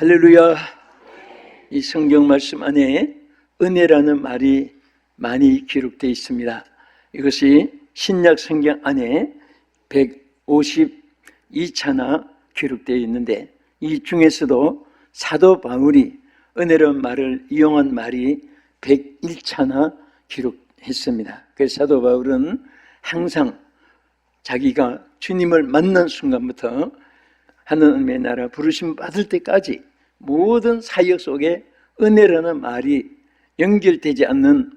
할렐루야. 이 성경 말씀 안에 은혜라는 말이 많이 기록되어 있습니다. 이것이 신약 성경 안에 152차나 기록되어 있는데, 이 중에서도 사도 바울이 은혜라는 말을 이용한 말이 101차나 기록했습니다. 그래서 사도 바울은 항상 자기가 주님을 만난 순간부터 하나님의 나라 부르심 받을 때까지 모든 사역 속에 은혜라는 말이 연결되지 않는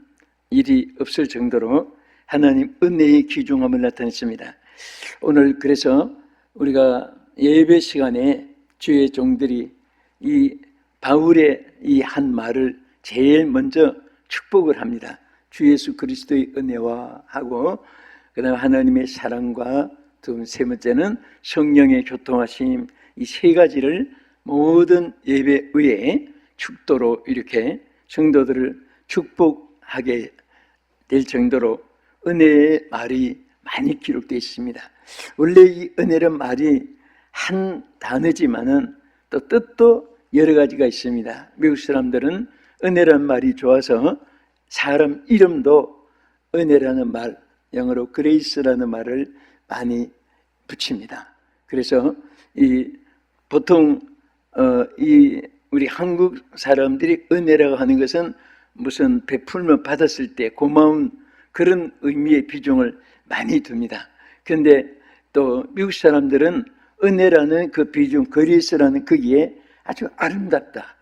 일이 없을 정도로 하나님 은혜의 귀중함을 나타냈습니다. 오늘 그래서 우리가 예배 시간에 주의 종들이 이 바울의 이 한 말을 제일 먼저 축복을 합니다. 주 예수 그리스도의 은혜와 하고, 그 다음에 하나님의 사랑과, 세 번째는 성령의 교통하심, 이 세 가지를 모든 예배 위에 축도로 이렇게 성도들을 축복하게 될 정도로 은혜의 말이 많이 기록되어 있습니다. 원래 이 은혜란 말이 한 단어지만은 또 뜻도 여러 가지가 있습니다. 미국 사람들은 은혜란 말이 좋아서 사람 이름도 은혜라는 말, 영어로 그레이스라는 말을 많이 붙입니다. 그래서 보통 우리 한국 사람들이 은혜라고 하는 것은 무슨 베풀면 받았을 때 고마운 그런 의미의 비중을 많이 둡니다. 그런데 또 미국 사람들은 은혜라는 그 비중, 그리스라는 거기에 아주 아름답다,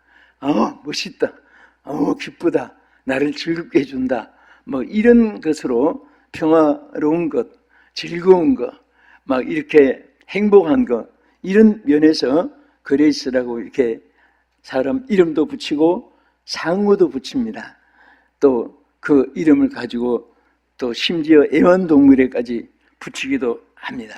멋있다, 기쁘다, 나를 즐겁게 해준다, 뭐 이런 것으로 평화로운 것, 즐거운 것, 막 이렇게 행복한 것, 이런 면에서 그레이스라고 이렇게 사람 이름도 붙이고 상호도 붙입니다. 또 그 이름을 가지고 또 심지어 애완동물에까지 붙이기도 합니다.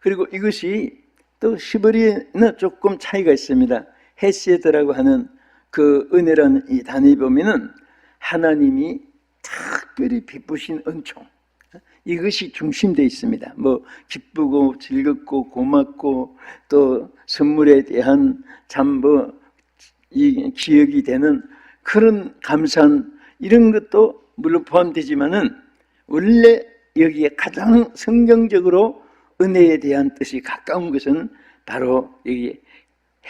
그리고 이것이 또 히브리어는 조금 차이가 있습니다. 헤세드라고 하는 그 은혜라는 이 단어에 보면은 하나님이 특별히 베푸신 은총, 이것이 중심되어 있습니다. 뭐 기쁘고 즐겁고 고맙고 또 선물에 대한 이 기억이 되는 그런 감사한 이런 것도 물론 포함되지만은 원래 여기에 가장 성경적으로 은혜에 대한 뜻이 가까운 것은 바로 여기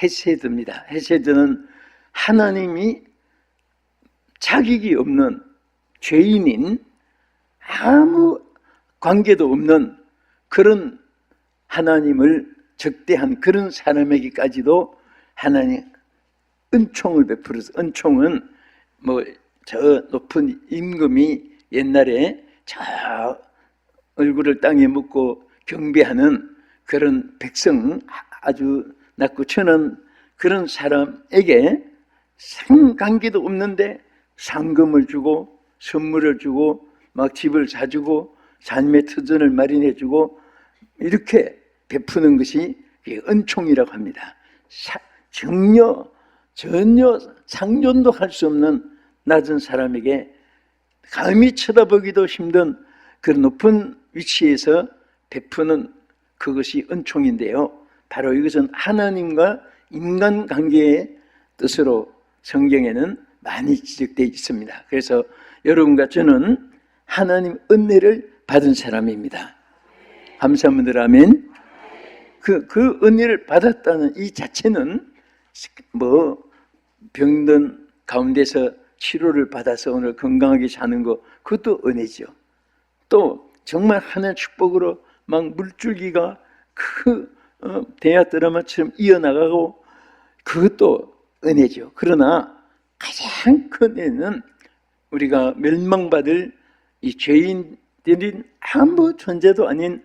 헤세드입니다. 헤세드는 하나님이 자격이 없는 죄인인 아무 관계도 없는 그런 하나님을 적대한 그런 사람에게까지도 하나님 은총을 베풀어서, 은총은 뭐 저 높은 임금이 옛날에 저 얼굴을 땅에 묻고 경배하는 그런 백성, 아주 낮고 천한 그런 사람에게 상관계도 없는데 상금을 주고 선물을 주고 막 집을 사주고 삶의 터전을 마련해주고 이렇게 베푸는 것이 은총이라고 합니다. 전혀 상존도 할 수 없는 낮은 사람에게 감히 쳐다보기도 힘든 그런 높은 위치에서 베푸는 그것이 은총인데요, 바로 이것은 하나님과 인간관계의 뜻으로 성경에는 많이 지적되어 있습니다. 그래서 여러분과 저는 하나님 은혜를 받은 사람입니다. 감사합니다. 아멘. 그 은혜를 받았다는 이 자체는 뭐 병든 가운데서 치료를 받아서 오늘 건강하게 사는 거, 그것도 은혜죠. 또 정말 하나의 축복으로 막 물줄기가 대야 드라마처럼 이어나가고, 그것도 은혜죠. 그러나 가장 큰 은혜는 우리가 멸망받을 이 죄인들인 아무 존재도 아닌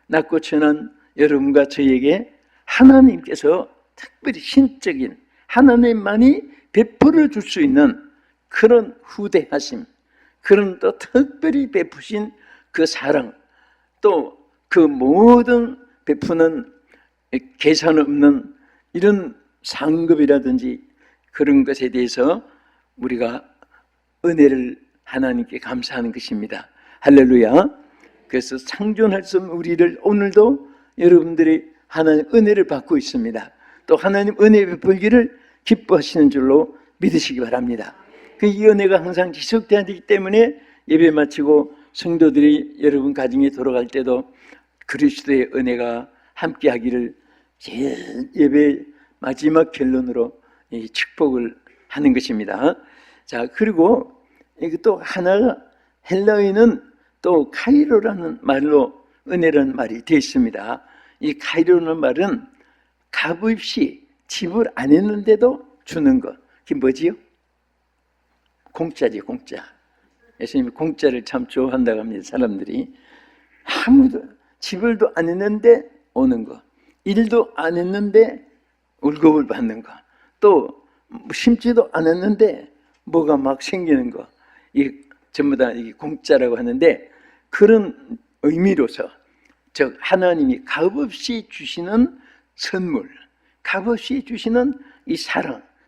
낮고 천한 여러분과 저에게 하나님께서 특별히 신적인, 하나님만이 베풀어 줄 수 있는 그런 후대하심, 그런 또 특별히 베푸신 그 사랑, 또 그 모든 베푸는 계산 없는 이런 상급이라든지 그런 것에 대해서 우리가 은혜를 하나님께 감사하는 것입니다. 할렐루야. 그래서 상존할 수 없는 우리를 오늘도 여러분들이 하나님 은혜를 받고 있습니다. 또 하나님 은혜 베풀기를 기뻐하시는 줄로 믿으시기 바랍니다. 이 은혜가 항상 지속돼야 되기 때문에 예배 마치고 성도들이 여러분 가정에 돌아갈 때도 그리스도의 은혜가 함께하기를 제일 예배 마지막 결론으로 축복을 하는 것입니다. 자, 그리고 또 하나가 헬라어에는 또 카이로라는 말로 은혜라는 말이 되어 있습니다. 이 카이로라는 말은 값없이 지불 안 했는데도 주는 것. 그게 뭐지요? 공짜지, 공짜. 예수님이 공짜를 참 좋아한다고 합니다. 사람들이 아무도 지불도 안 했는데 오는 거, 일도 안 했는데 월급을 받는 거, 또 심지도 않았는데 뭐가 막 생기는 거, 이 전부 다 이게 공짜라고 하는데, 그런 의미로서 즉 하나님이 값없이 주시는 선물, 값없이 주시는 이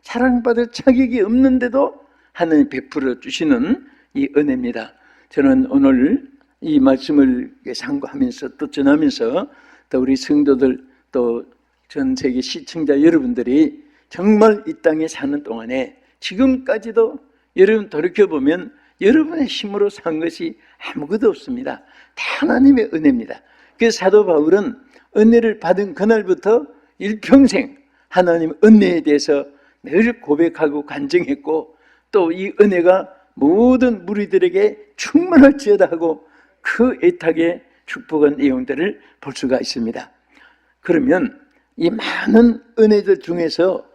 사랑받을 자격이 없는데도 하나님 베풀어 주시는 이 은혜입니다. 저는 오늘 이 말씀을 상고하면서 또 전하면서 또 우리 성도들 또 전 세계 시청자 여러분들이 정말 이 땅에 사는 동안에 지금까지도 여러분 돌이켜보면 여러분의 힘으로 산 것이 아무것도 없습니다. 다 하나님의 은혜입니다. 그래서 사도 바울은 은혜를 받은 그날부터 일평생 하나님 은혜에 대해서 늘 고백하고 간증했고, 또 이 은혜가 모든 무리들에게 충만할지어다 하고 그 애타게 축복한 내용들을 볼 수가 있습니다. 그러면 이 많은 은혜들 중에서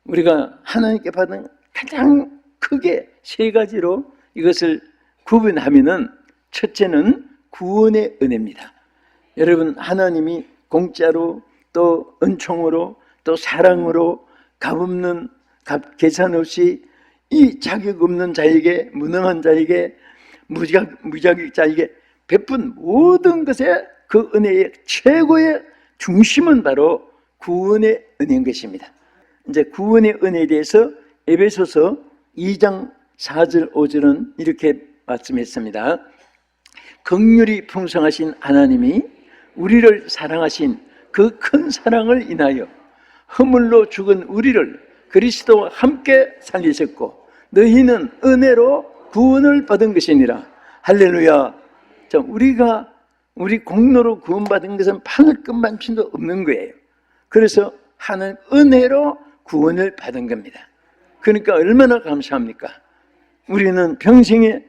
우리가 하나님께 받은 가장 크게 세 가지로 이것을 구분하면은, 첫째는 구원의 은혜입니다. 여러분, 하나님이 공짜로 또 은총으로 또 사랑으로 값없는 계산 없이 이 자격 없는 자에게, 무능한 자에게, 무자격자에게 베푼 모든 것의 그 은혜의 최고의 중심은 바로 구원의 은혜인 것입니다. 이제 구원의 은혜에 대해서 에베소서 2장 4절 5절은 이렇게 말씀했습니다. 긍휼이 풍성하신 하나님이 우리를 사랑하신 그 큰 사랑을 인하여 허물로 죽은 우리를 그리스도와 함께 살리셨고 너희는 은혜로 구원을 받은 것이니라. 할렐루야. 우리 공로로 구원받은 것은 판을 끝만침도 없는 거예요. 그래서 하나님 은혜로 구원을 받은 겁니다. 그러니까 얼마나 감사합니까? 우리는 평생에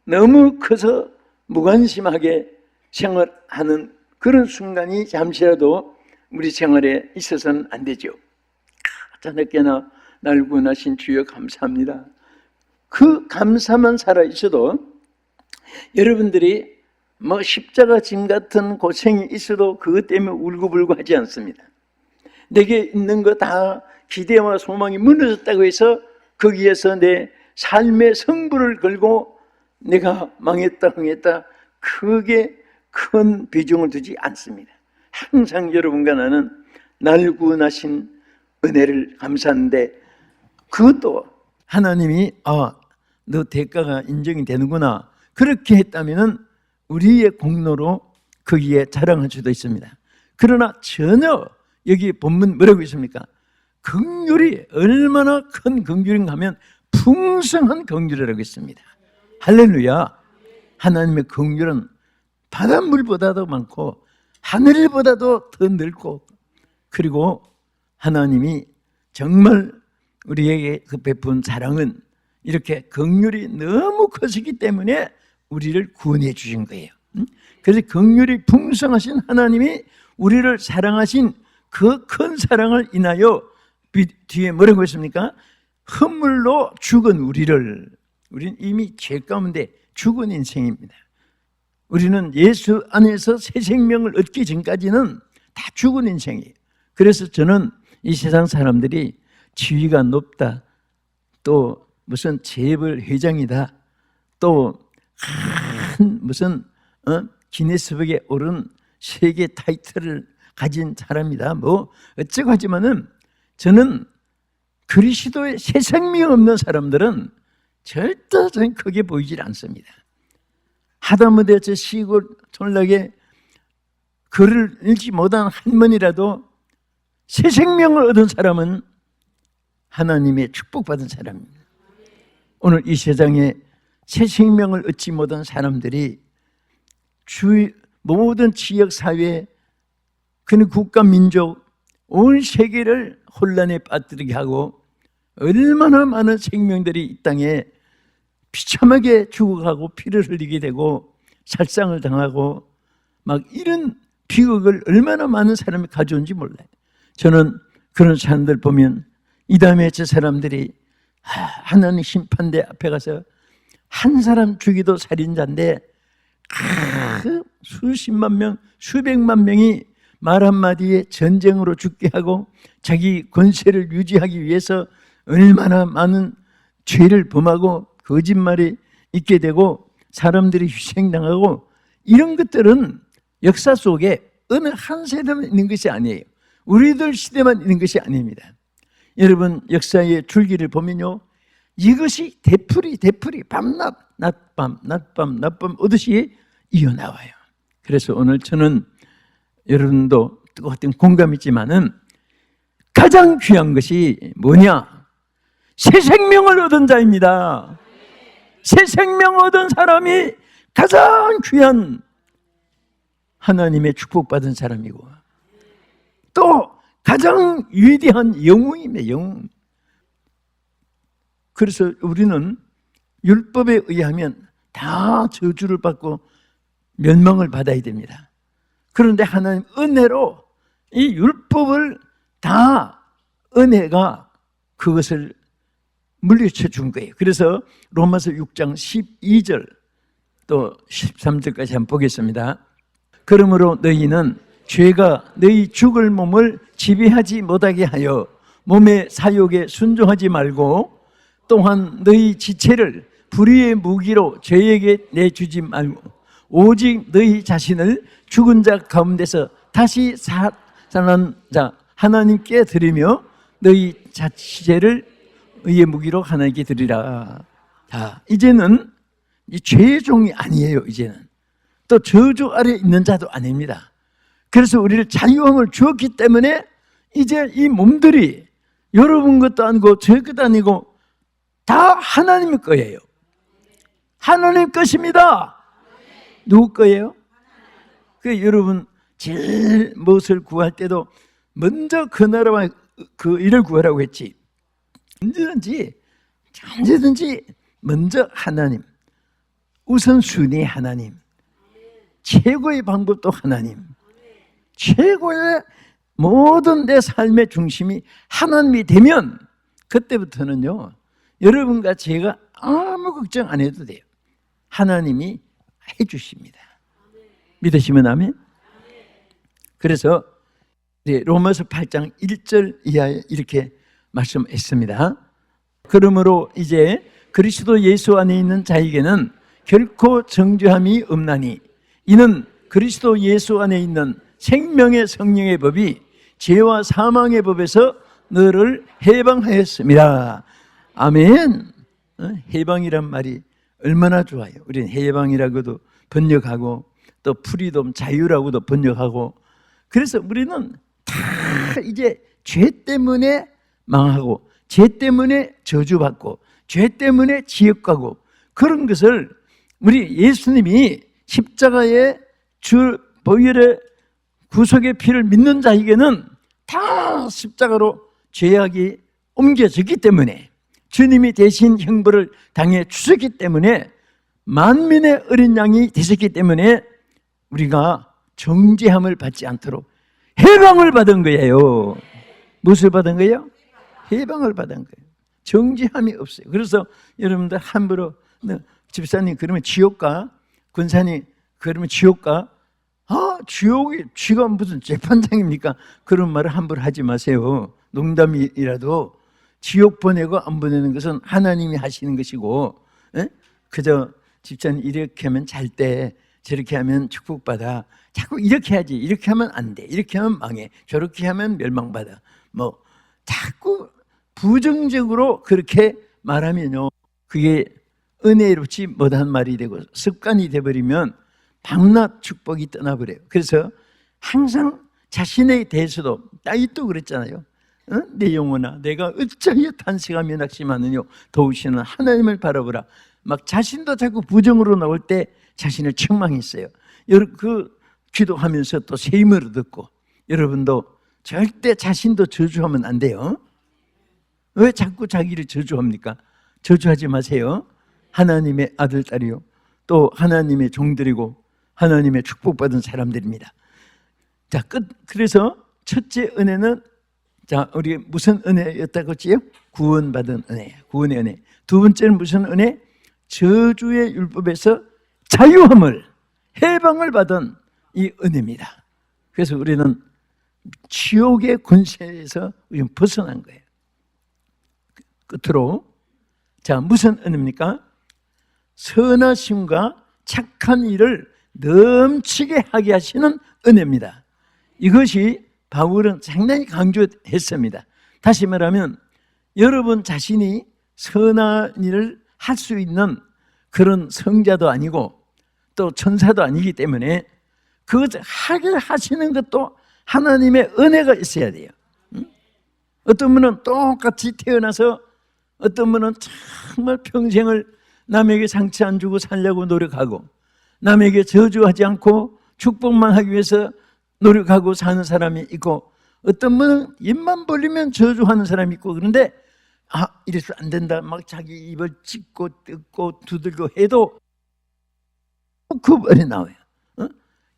너무 커서 무관심하게 생활하는 그런 순간이 잠시라도 우리 생활에 있어서는 안 되죠. 저녁에나 날 구원하신 주여 감사합니다. 그 감사만 살아있어도 여러분들이 십자가 짐 같은 고생이 있어도 그것 때문에 울고불고 하지 않습니다. 내게 있는 거 다 기대와 소망이 무너졌다고 해서 거기에서 내 삶의 성부를 걸고 내가 망했다 흥했다 크게 큰 비중을 두지 않습니다. 항상 여러분과 나는 날 구원하신 은혜를 감사하는데, 그것도 하나님이 너 대가가 인정이 되는구나 그렇게 했다면 우리의 공로로 거기에 자랑할 수도 있습니다. 그러나 전혀 여기 본문 뭐라고 있습니까? 긍휼이 얼마나 큰 긍휼인가 하면 풍성한 긍휼이라고 있습니다. 할렐루야. 하나님의 긍휼은 바닷물보다도 많고 하늘보다도 더 넓고, 그리고 하나님이 정말 우리에게 그 베푼 사랑은 이렇게 긍휼이 너무 커지기 때문에 우리를 구원해 주신 거예요. 그래서 긍휼이 풍성하신 하나님이 우리를 사랑하신 그 큰 사랑을 인하여 뒤에 뭐라고 했습니까? 허물로 죽은 우리는 이미 죄 가운데 죽은 인생입니다. 우리는 예수 안에서 새 생명을 얻기 전까지는 다 죽은 인생이에요. 그래서 저는 이 세상 사람들이 지위가 높다, 또 무슨 재벌 회장이다, 또 무슨 기네스북에 오른 세계 타이틀을 가진 사람이다, 어쩌고 하지만은 저는 그리스도의 새 생명 없는 사람들은 절대 크게 보이질 않습니다. 하다못해 저 시골 촌락에 글을 읽지 못한 할머니라도 새 생명을 얻은 사람은 하나님의 축복받은 사람입니다. 오늘 이 세상에 새 생명을 얻지 못한 사람들이 모든 지역 사회, 그 국가 민족, 온 세계를 혼란에 빠뜨리게 하고 얼마나 많은 생명들이 이 땅에 비참하게 죽어가고 피를 흘리게 되고 살상을 당하고 막 이런 비극을 얼마나 많은 사람이 가져온지 몰라요. 저는 그런 사람들 보면 이 다음에 저 사람들이 하나님 심판대 앞에 가서 한 사람 죽이도 살인자인데 수십만 명, 수백만 명이 말 한마디에 전쟁으로 죽게 하고 자기 권세를 유지하기 위해서 얼마나 많은 죄를 범하고 거짓말이 있게 되고 사람들이 희생당하고 이런 것들은 역사 속에 어느 한 세대만 있는 것이 아니에요. 우리들 시대만 있는 것이 아닙니다. 여러분 역사의 줄기를 보면요, 이것이 되풀이 밤낮 낮밤 오듯이 이어나와요. 그래서 오늘 저는 여러분도 똑같은 공감이지만은 가장 귀한 것이 뭐냐? 새 생명을 얻은 자입니다. 새 생명 얻은 사람이 가장 귀한 하나님의 축복받은 사람이고 또 가장 위대한 영웅입니다. 영웅. 그래서 우리는 율법에 의하면 다 저주를 받고 멸망을 받아야 됩니다. 그런데 하나님 은혜로 이 율법을 다 은혜가 그것을 물리쳐 준 거예요. 그래서 로마서 6장 12절 또 13절까지 한번 보겠습니다. 그러므로 너희는 죄가 너희 죽을 몸을 지배하지 못하게 하여 몸의 사욕에 순종하지 말고 또한 너희 지체를 불의의 무기로 죄에게 내주지 말고 오직 너희 자신을 죽은 자 가운데서 다시 살아난 자 하나님께 드리며 너희 자체를 의의 무기로 하나님께 드리라. 자, 이제는 이 죄의 종이 아니에요. 이제는 또 저주 아래 있는 자도 아닙니다. 그래서 우리를 자유함을 주었기 때문에 이제 이 몸들이 여러분 것도 아니고 제 것도 아니고 다 하나님의 거예요. 하나님 것입니다. 누구 거예요? 그 여러분 제일 무엇을 구할 때도 먼저 그 나라와 그 일을 구하라고 했지. 언제든지 먼저 하나님, 우선순위 하나님, 최고의 방법도 하나님, 최고의 모든 내 삶의 중심이 하나님이 되면 그때부터는요 여러분과 제가 아무 걱정 안 해도 돼요. 하나님이 해주십니다. 믿으시면 아멘. 그래서 로마서 8장 1절 이하에 이렇게 말씀했습니다. 그러므로 이제 그리스도 예수 안에 있는 자에게는 결코 정죄함이 없나니 이는 그리스도 예수 안에 있는 생명의 성령의 법이 죄와 사망의 법에서 너를 해방하였습니다. 아멘. 해방이란 말이 얼마나 좋아요. 우리는 해방이라고도 번역하고 또 프리덤 자유라고도 번역하고 그래서 우리는 다 이제 죄 때문에 망하고 죄 때문에 저주받고 죄 때문에 지옥 가고 그런 것을 우리 예수님이 십자가의 주 보혈의 구속의 피를 믿는 자에게는 다 십자가로 죄악이 옮겨졌기 때문에 주님이 대신 형벌을 당해 주셨기 때문에 만민의 어린 양이 되셨기 때문에 우리가 정죄함을 받지 않도록 해방을 받은 거예요. 무엇을 받은 거예요? 해방을 받은 거예요. 정죄함이 없어요. 그래서 여러분들 함부로 집사님 그러면 지옥 가? 군사님 그러면 지옥 가? 지옥이 쥐가 무슨 재판장입니까? 그런 말을 함부로 하지 마세요. 농담이라도 지옥 보내고 안 보내는 것은 하나님이 하시는 것이고 그저 집사님 이렇게 하면 잘 때 저렇게 하면 축복받아 자꾸 이렇게 하지 이렇게 하면 안 돼 이렇게 하면 망해 저렇게 하면 멸망받아 뭐 자꾸 부정적으로 그렇게 말하면요 그게 은혜롭지 못한 말이 되고 습관이 되어버리면 밤낮 축복이 떠나버려요. 그래서 항상 자신에 대해서도 다윗도 그랬잖아요. 내 영혼아 내가 어찌하여 탄식하며 낙심하느냐 도우시는 하나님을 바라보라. 막 자신도 자꾸 부정으로 나올 때 자신을 책망했어요. 그 기도하면서 또 새 힘을 듣고, 여러분도 절대 자신도 저주하면 안 돼요. 왜 자꾸 자기를 저주합니까? 저주하지 마세요. 하나님의 아들, 딸이요 또 하나님의 종들이고 하나님의 축복받은 사람들입니다. 자, 그래서 첫째 은혜는, 자, 우리 무슨 은혜였다고 했지요? 구원받은 은혜, 구원의 은혜. 두 번째는 무슨 은혜? 저주의 율법에서 자유함을, 해방을 받은 이 은혜입니다. 그래서 우리는 지옥의 권세에서 벗어난 거예요. 끝으로, 자, 무슨 은혜입니까? 선하심과 착한 일을 넘치게 하게 하시는 은혜입니다. 이것이 바울은 상당히 강조했습니다. 다시 말하면 여러분 자신이 선한 일을 할 수 있는 그런 성자도 아니고 또 천사도 아니기 때문에 그것을 하게 하시는 것도 하나님의 은혜가 있어야 돼요. 어떤 분은 똑같이 태어나서 어떤 분은 정말 평생을 남에게 상처 안 주고 살려고 노력하고 남에게 저주하지 않고 축복만 하기 위해서 노력하고 사는 사람이 있고, 어떤 분은 입만 벌리면 저주하는 사람이 있고, 그런데 이래서 안 된다 막 자기 입을 찢고 뜯고 두들고 해도 그 말이 나와요.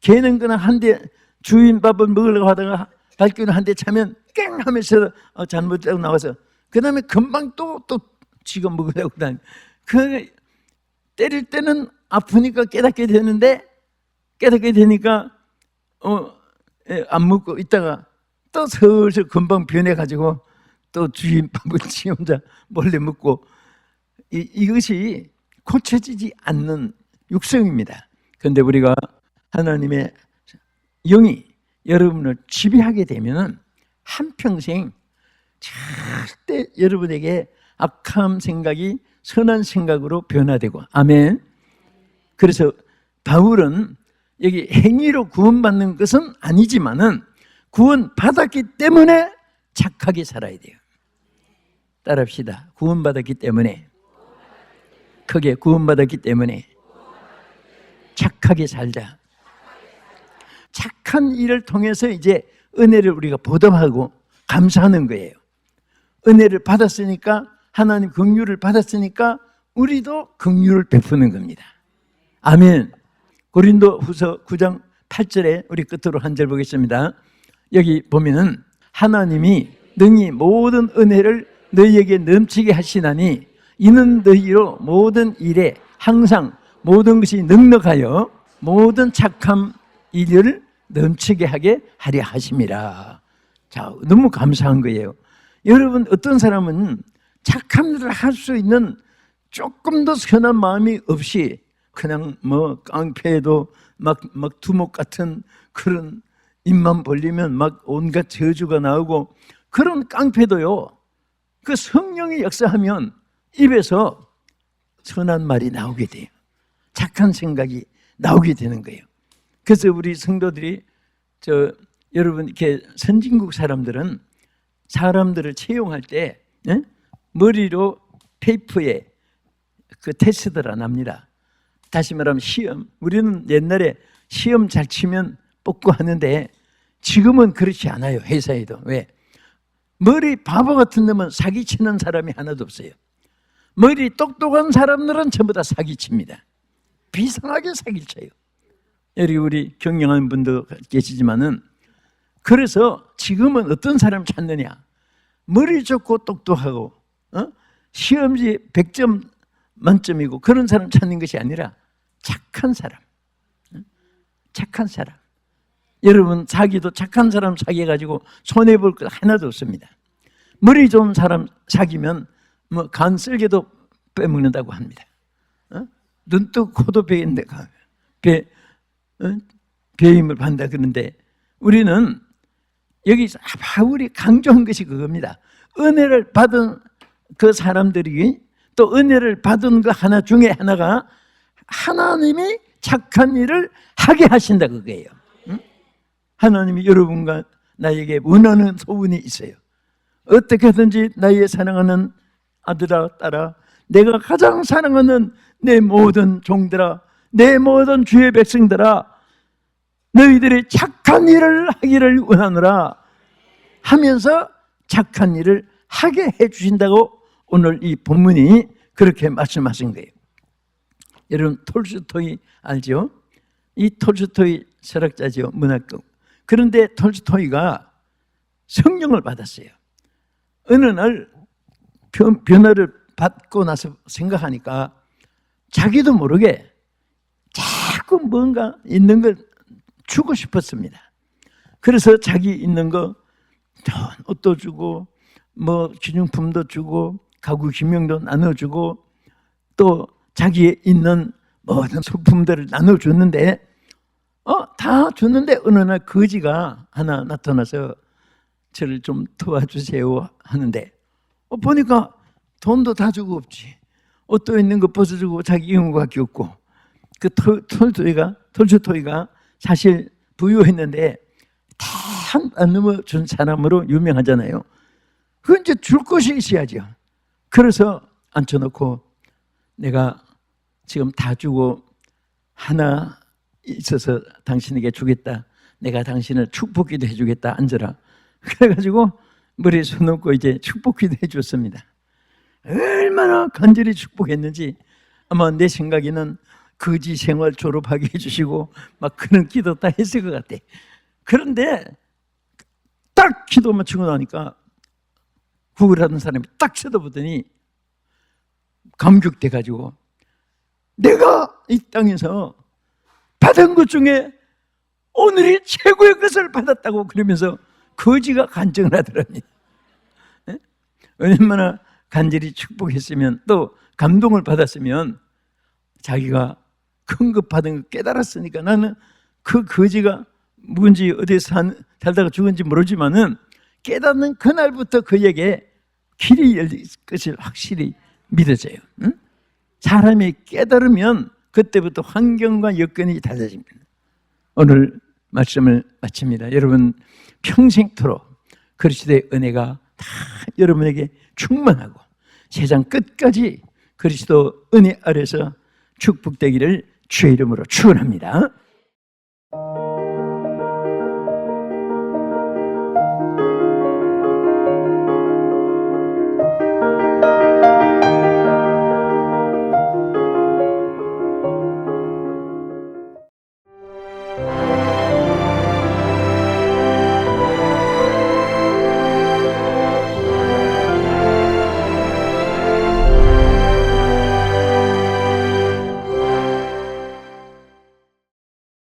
걔는 그냥 한 대 주인 밥을 먹으려고 하다가 발길을 한 대 차면 깽 하면서 잘못되고 나와서 그 다음에 금방 또 지가 먹으려고 다니. 그 때릴 때는 아프니까 깨닫게 되는데, 깨닫게 되니까 안 먹고 있다가 또 슬슬 금방 변해가지고 또 주인 밥을 지 혼자 몰래 먹고, 이것이 고쳐지지 않는 육성입니다. 그런데 우리가 하나님의 영이 여러분을 지배하게 되면 한평생 절대 여러분에게 악한 생각이 선한 생각으로 변화되고, 아멘. 그래서 바울은 여기 행위로 구원받는 것은 아니지만은 구원받았기 때문에 착하게 살아야 돼요. 따라합시다. 구원받았기 때문에, 크게 구원받았기 때문에 착하게 살자. 착한 일을 통해서 이제 은혜를 우리가 보답하고 감사하는 거예요. 은혜를 받았으니까, 하나님 긍휼을 받았으니까 우리도 긍휼을 베푸는 겁니다. 아멘. 고린도후서 9장 8절에 우리 끝으로 한 절 보겠습니다. 여기 보면은 하나님이 능히 모든 은혜를 너희에게 넘치게 하시나니 이는 너희로 모든 일에 항상 모든 것이 넉넉하여 모든 착함 일을 넘치게 하게 하려 하심이라. 자, 너무 감사한 거예요. 여러분, 어떤 사람은 착한 일을 할 수 있는 조금 더 선한 마음이 없이 그냥 깡패도 막 두목 같은 그런 입만 벌리면 막 온갖 저주가 나오고, 그런 깡패도요, 그 성령이 역사하면 입에서 선한 말이 나오게 돼요. 착한 생각이 나오게 되는 거예요. 그래서 우리 성도들이 여러분 이렇게 선진국 사람들은 사람들을 채용할 때 머리로 페이퍼에 그 테스트를 안 합니다. 다시 말하면 시험. 우리는 옛날에 시험 잘 치면 뽑고 하는데 지금은 그렇지 않아요. 회사에도. 왜? 머리 바보 같은 놈은 사기치는 사람이 하나도 없어요. 머리 똑똑한 사람들은 전부 다 사기칩니다. 비상하게 사기쳐요. 여기 우리 경영하는 분도 계시지만은, 그래서 지금은 어떤 사람 찾느냐? 머리 좋고 똑똑하고 시험지 100점 만점이고 그런 사람 찾는 것이 아니라 착한 사람. 착한 사람. 여러분, 사기도 착한 사람 사귀어가지고 손해볼 것 하나도 없습니다. 머리 좋은 사람 사귀면 간 쓸개도 빼먹는다고 합니다. 눈도 코도 베인데 배임을 받는다 그러는데, 우리는 여기 바울이 강조한 것이 그겁니다. 은혜를 받은 그 사람들이, 또 은혜를 받은 그 하나 중에 하나가 하나님이 착한 일을 하게 하신다 그거예요. 하나님이 여러분과 나에게 원하는 소원이 있어요. 어떻게 하든지 나의 사랑하는 아들아 딸아, 내가 가장 사랑하는 내 모든 종들아, 내 모든 주의 백성들아, 너희들이 착한 일을 하기를 원하노라 하면서 착한 일을 하게 해주신다고 오늘 이 본문이 그렇게 말씀하신 거예요. 여러분 톨스토이 알죠? 이 톨스토이 철학자죠, 문학적. 그런데 톨스토이가 성령을 받았어요. 어느 날 변화를 받고 나서 생각하니까 자기도 모르게 자꾸 뭔가 있는 걸 주고 싶었습니다. 그래서 자기 있는 거 옷도 주고 뭐 기념품도 주고 가구 기명도 나눠주고 또 자기 있는 모든 소품들을 나눠줬는데 다 줬는데 어느 날 거지가 하나 나타나서 저를 좀 도와주세요 하는데 보니까 돈도 다 주고 없지, 옷도 있는 거 벗어주고 자기 입은 거밖에 없고, 그 톨스토이가 사실 부유했는데 다 안 넘어준 사람으로 유명하잖아요. 그건 이제 줄 것이 있어야죠. 그래서 앉혀놓고 내가 지금 다 주고 하나 있어서 당신에게 주겠다, 내가 당신을 축복기도 해주겠다, 앉아라. 그래가지고 머리에 손 얹고 이제 축복기도 해줬습니다. 얼마나 간절히 축복했는지 아마 내 생각에는 거지 생활 졸업하게 해주시고 막 그런 기도 다 했을 것 같아. 그런데 딱 기도 마치고 나니까 구걸하던 사람이 딱 쳐다보더니 감격돼가지고 내가 이 땅에서 받은 것 중에 오늘이 최고의 것을 받았다고 그러면서 거지가 간증을 하더랍니다. 얼마나 간절히 축복했으면 또 감동을 받았으면 자기가 큰 것 받은 거 깨달았으니까 나는 그 거지가 누군지 어디서 살다가 죽은지 모르지만은 깨닫는 그날부터 그에게 길이 열릴 것을 확실히 믿어져요. 응? 사람이 깨달으면 그때부터 환경과 여건이 달라집니다. 오늘 말씀을 마칩니다. 여러분 평생토록 그리스도의 은혜가 다 여러분에게 충만하고 세상 끝까지 그리스도 은혜 아래서 축복되기를 주의 이름으로 축원합니다.